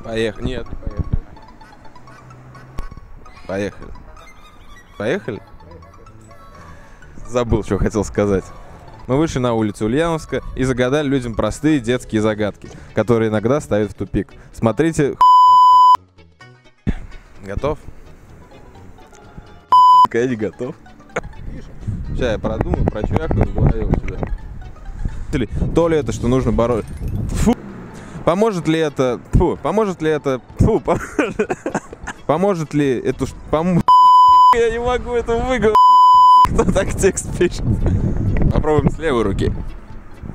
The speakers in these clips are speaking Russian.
Поехали. Нет, поехали. Поехали. Поехали? Забыл, что хотел сказать. Мы вышли на улицу Ульяновска и загадали людям простые детские загадки, которые иногда ставят в тупик. Смотрите. Готов? Я не готов. Сейчас я продумаю, прочвякаю в голове у тебя. То ли это, что нужно бороться. Фу. Поможет ли это... Фу. Поможет ли это... Фу. Поможет ли эту... Я не могу это выговорить. Кто так текст пишет? Попробуем с левой руки.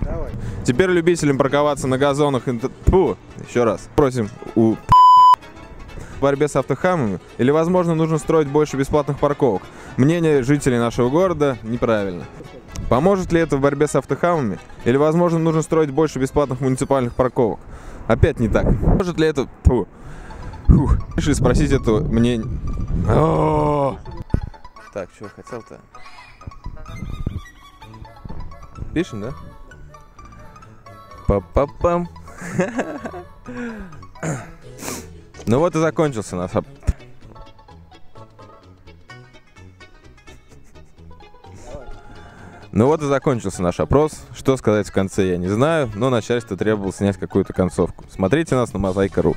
Давай. Теперь любителям парковаться на газонах... Фу. Еще раз. Просим у... В борьбе с автохамами? Или, возможно, нужно строить больше бесплатных парковок? Мнение жителей нашего города неправильно. Поможет ли это в борьбе с автохамами? Или, возможно, нужно строить больше бесплатных муниципальных парковок? Опять не так. Может ли это... Фу. Фух. Решили спросить это мне... Так, что я хотел-то? Пишем, да? Па-па-пам. Ну вот и закончился наш... Ну вот и закончился наш опрос. Что сказать в конце, я не знаю, но начальство требовало снять какую-то концовку. Смотрите нас на Мозаика.ру.